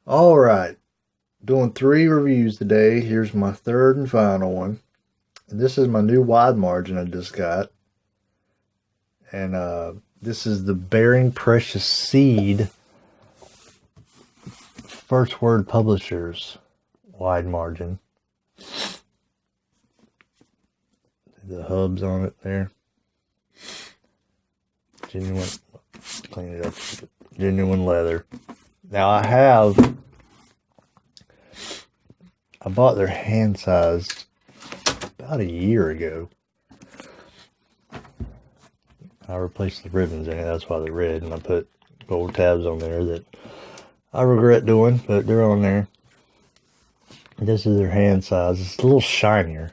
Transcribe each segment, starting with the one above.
All right, doing 3 reviews today. Here's my third and final one. And this is my new wide margin I just got. And this is the Bearing Precious Seed First Word Publishers wide margin. The hubs on it there. Genuine, clean it up. Genuine leather. Now I bought their hand sized about a year ago. I replaced the ribbons in it, that's why they're red, and I put gold tabs on there that I regret doing, but they're on there. This is their hand size. It's a little shinier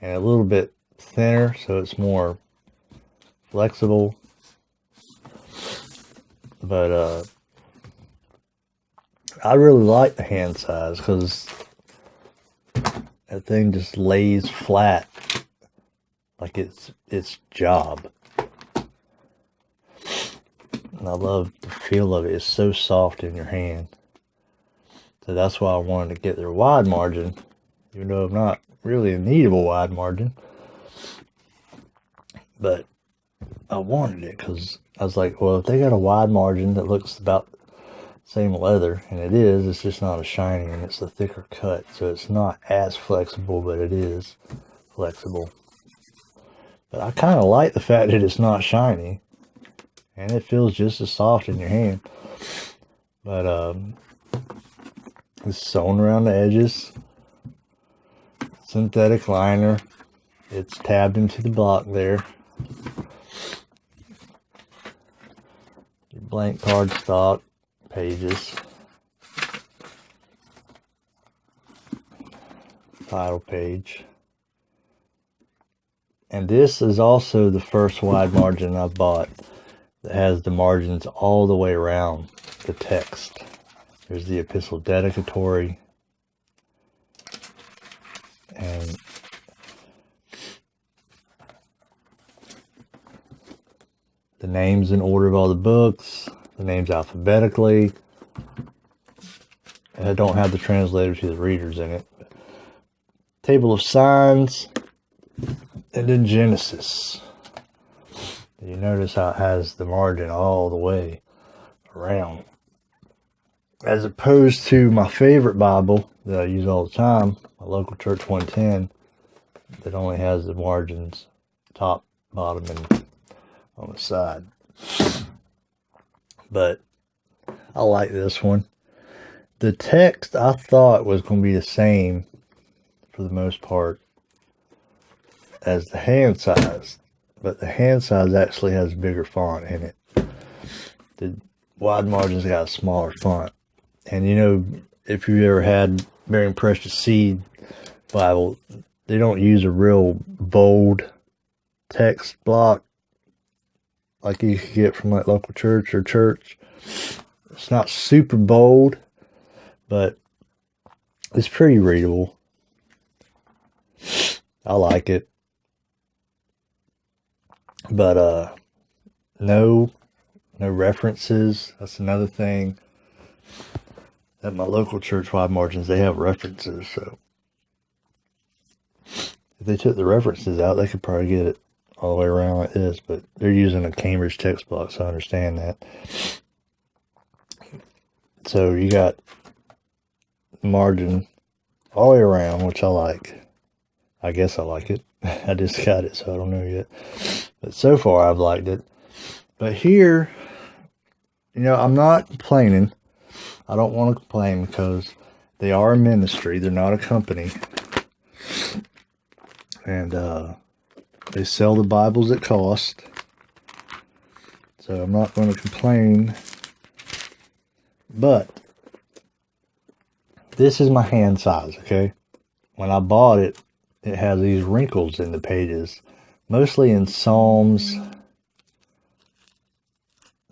and a little bit thinner, so it's more flexible. But I really like the hand size because that thing just lays flat like it's its job. And I love the feel of it. It's so soft in your hand. So that's why I wanted to get their wide margin, even though I'm not really in need of a wide margin. But I wanted it because I was like, well, if they got a wide margin that looks about the same leather, and it is, it's just not as shiny and it's a thicker cut. So it's not as flexible, but it is flexible. But I kind of like the fact that it's not shiny. And it feels just as soft in your hand. But it's sewn around the edges. Synthetic liner. It's tabbed into the block there. Your blank cardstock pages. Title page. And this is also the first wide margin I bought that has the margins all the way around the text. There's the epistle dedicatory, and the names in order of all the books, the names alphabetically. And I don't have the translator to the readers in it. Table of signs, and then Genesis. You notice how it has the margin all the way around. As opposed to my favorite Bible that I use all the time, my local church 110, that only has the margins top, bottom, and on the side. But I like this one. The text I thought was going to be the same for the most part as the hand size. But the hand size actually has bigger font in it. The wide margin's got a smaller font. And you know, if you've ever had Bearing Precious Seed Bible, they don't use a real bold text block like you could get from like local church or church. It's not super bold, but it's pretty readable. I like it. But no references. That's another thing. At my local church wide margins, they have references. So if they took the references out, they could probably get it all the way around like this. But they're using a Cambridge text block, so I understand that. So you got margin all the way around, which I like. I guess I like it. I just got it, so I don't know yet. But so far, I've liked it. But here, you know, I'm not complaining. I don't want to complain because they are a ministry. They're not a company. And they sell the Bibles at cost. So I'm not going to complain. But this is my hand size, okay? When I bought it, it has these wrinkles in the pages. Mostly in Psalms,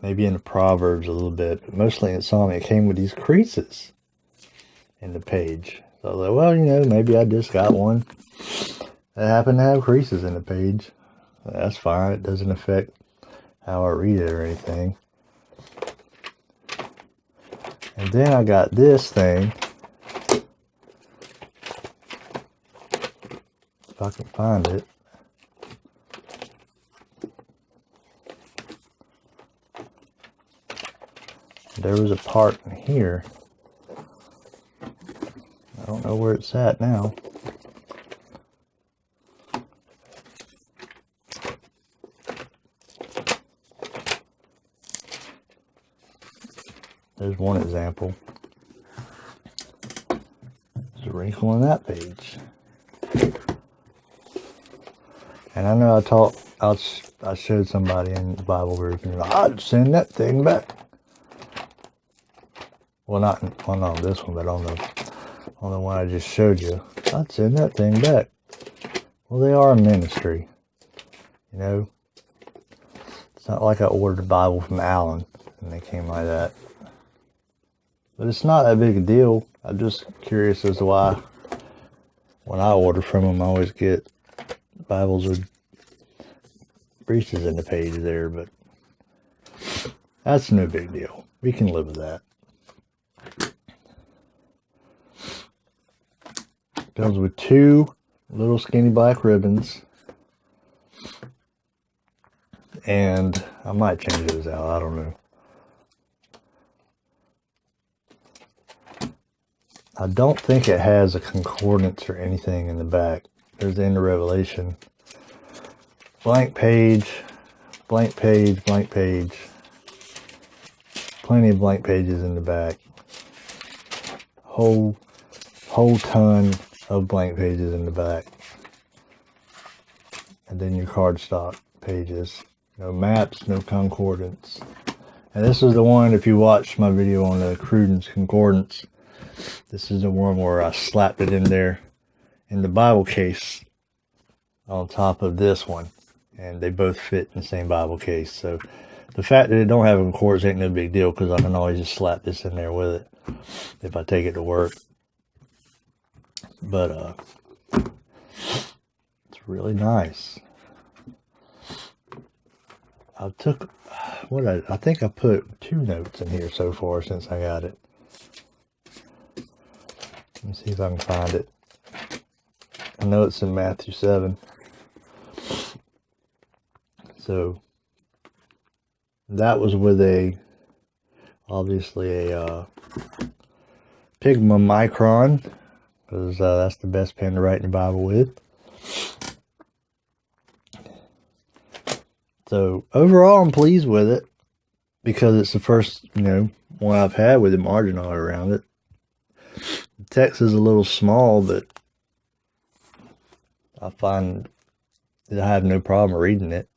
maybe in the Proverbs a little bit, but mostly in Psalm, it came with these creases in the page. So I was like, well, you know, maybe I just got one that happened to have creases in the page. That's fine. It doesn't affect how I read it or anything. And then I got this thing. If I can find it. There was a part in here. I don't know where it's at now. There's one example. There's a wrinkle on that page. And I know I showed somebody in the Bible group and I'd send that thing back. Well, not on this one, but on the one I just showed you. I'd send that thing back. Well, they are a ministry. You know? It's not like I ordered a Bible from Allen and they came like that. But it's not that big a deal. I'm just curious as to why when I order from them, I always get Bibles with breeches in the page there, but that's no big deal. We can live with that. Comes with 2 little skinny black ribbons. And I might change those out. I don't know. I don't think it has a concordance or anything in the back. There's the end of Revelation. Blank page, blank page, blank page. Plenty of blank pages in the back. Whole ton of blank pages in the back. And then your cardstock pages. No maps, no concordance. And this is the one, if you watched my video on the Cruden's Concordance, this is the one where I slapped it in there in the Bible case on top of this one. And they both fit in the same Bible case. So the fact that it don't have a concordance ain't no big deal, because I can always just slap this in there with it if I take it to work. But it's really nice. I think I put 2 notes in here so far since I got it. Let me see if I can find it. I know it's in Matthew 7. So that was with obviously a Pigma Micron, because that's the best pen to write in the Bible with. So overall, I'm pleased with it, because it's the first, one I've had with the margin all around it. The text is a little small, but I find that I have no problem reading it.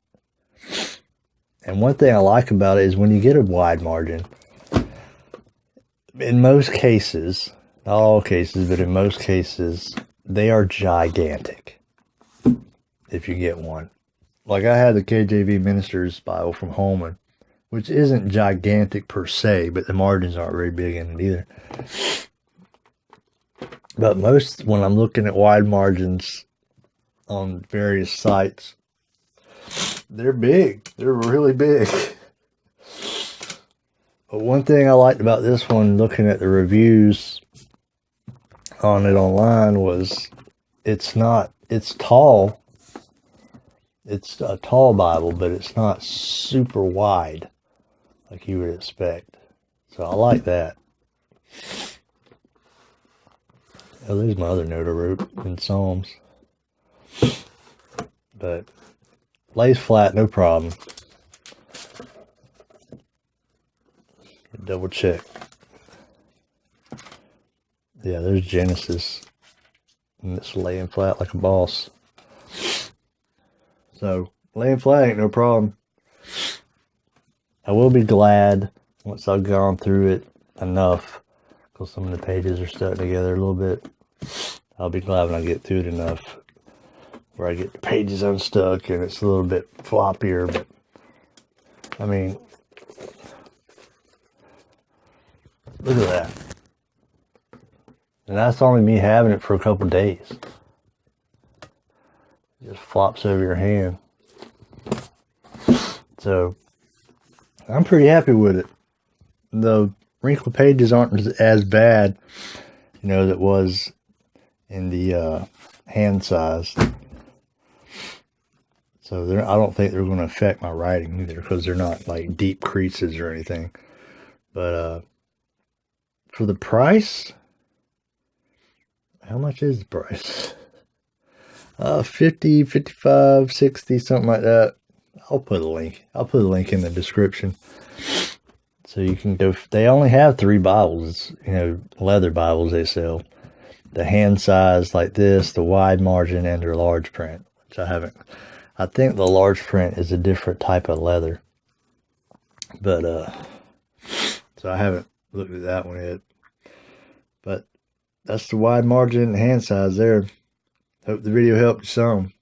And one thing I like about it is when you get a wide margin, in most cases, not all cases, but in most cases, they are gigantic if you get one. Like I had the KJV Minister's Bible from Holman, which isn't gigantic per se, but the margins aren't very big in it either. But most, when I'm looking at wide margins on various sites, they're big. They're really big. But one thing I liked about this one, looking at the reviews on it online, was it's tall. It's a tall Bible, but it's not super wide like you would expect. So I like that. Oh, there's my other note I wrote in Psalms. But lays flat, no problem. Double check. Yeah, there's Genesis. And it's laying flat like a boss. So, laying flat ain't no problem. I will be glad once I've gone through it enough, because some of the pages are stuck together a little bit. I'll be glad when I get through it enough where I get the pages unstuck and it's a little bit floppier. But, I mean, look at that. And that's only me having it for a couple days. It just flops over your hand. So, I'm pretty happy with it. Though wrinkly pages aren't as bad, you know, that was in the hand size. So I don't think they're going to affect my writing either, because they're not like deep creases or anything. But for the price, how much is the price? 50, 55, 60, something like that. I'll put a link. I'll put a link in the description. So you can go. They only have 3 Bibles, you know, leather Bibles they sell. The hand size like this, the wide margin, and their large print, which I haven't. I think the large print is a different type of leather. But, so I haven't looked at that one yet. But that's the wide margin and hand size there. Hope the video helped you some.